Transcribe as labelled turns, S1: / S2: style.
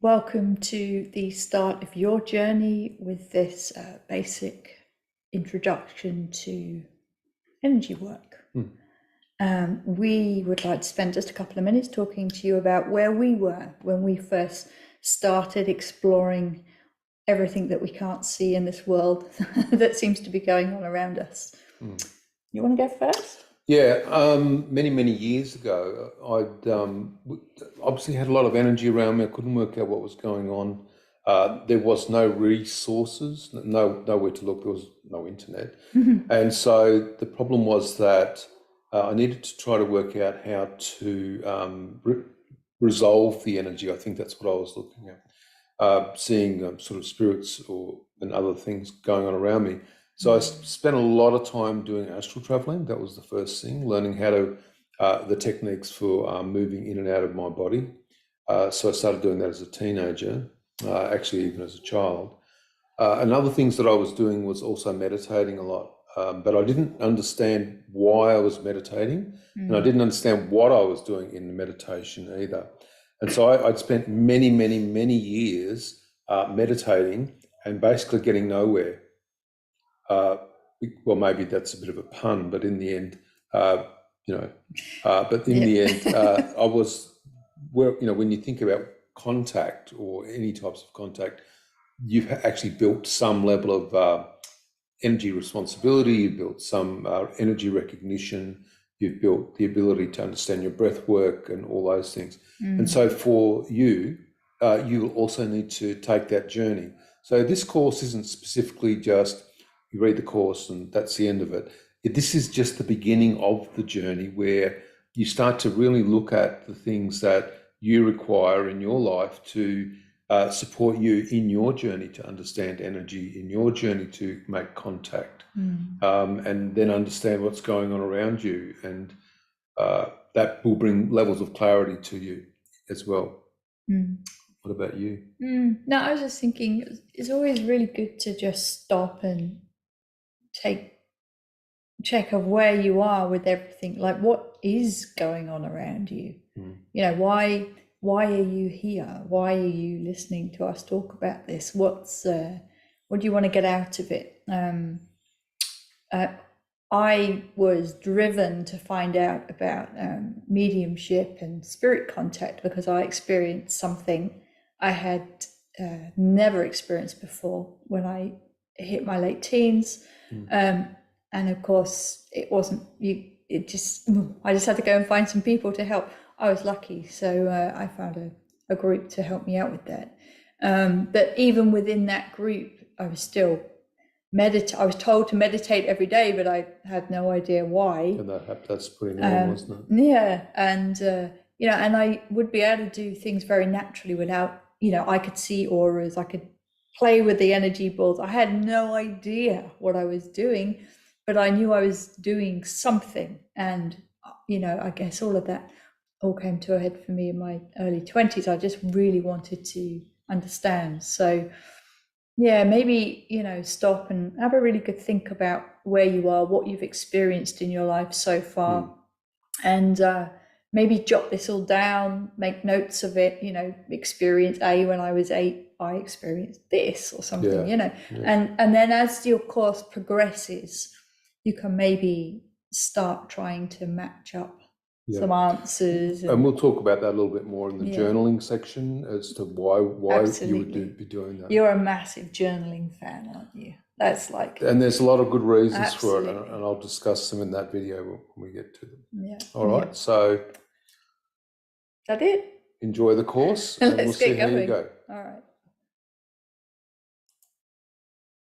S1: Welcome to the start of your journey with this basic introduction to energy work. We would like to spend just a couple of minutes talking to you about where we were when we first started exploring everything that we can't see in this world that seems to be going on around us. You want to go first?
S2: Yeah, many years ago, I'd obviously had a lot of energy around me. I couldn't work out what was going on. There was no resources, nowhere to look. There was no internet, and so the problem was that I needed to try to work out how to resolve the energy. I think that's what I was looking at, seeing sort of spirits and other things going on around me. So I spent a lot of time doing astral traveling. That was the first thing, learning how to, the techniques for moving in and out of my body. So I started doing that as a teenager, actually even as a child. And other things that I was doing was also meditating a lot, but I didn't understand why I was meditating, and I didn't understand what I was doing in the meditation either. And so I'd spent many years meditating and basically getting nowhere. Well, maybe that's a bit of a pun, but in the end, the end, I was, when you think about contact or any types of contact, you've actually built some level of energy responsibility, you've built some energy recognition, you've built the ability to understand your breath work and all those things. And so for you, you will also need to take that journey. So this course isn't specifically just you read the course and that's the end of it. This is just the beginning of the journey where you start to really look at the things that you require in your life to support you in your journey to understand energy, in your journey to make contact, and then understand what's going on around you. And that will bring levels of clarity to you as well. What about you?
S1: No, I was just thinking it's always really good to just stop and take check of where you are with everything, like what is going on around you. Why are you here? Why are you listening to us talk about this? What do you want to get out of it? I was driven to find out about mediumship and spirit contact because I experienced something I had never experienced before when I hit my late teens. And of course it wasn't I just had to go and find some people to help. I was lucky, so I found a group to help me out with that. But even within that group, I was still I was told to meditate every day, but I had no idea why.
S2: And that's pretty normal, wasn't it?
S1: Yeah, and and I would be able to do things very naturally without, I could see auras, I could play with the energy balls. I had no idea what I was doing, but I knew I was doing something. And, I guess all of that all came to a head for me in my early 20s. I just really wanted to understand. So, yeah, maybe, stop and have a really good think about where you are, what you've experienced in your life so far. And maybe jot this all down, make notes of it, experience A, when I was 8, I experienced this or something, and then as your course progresses, you can maybe start trying to match up some answers.
S2: And we'll talk about that a little bit more in the journaling section as to why you would be doing that.
S1: You're a massive journaling fan, aren't you? That's like...
S2: And there's a lot of good reasons for it, and I'll discuss them in that video when we get to them.
S1: Yeah.
S2: All right, so...
S1: Is that it?
S2: Enjoy the course, and we'll see how you go.
S1: All right.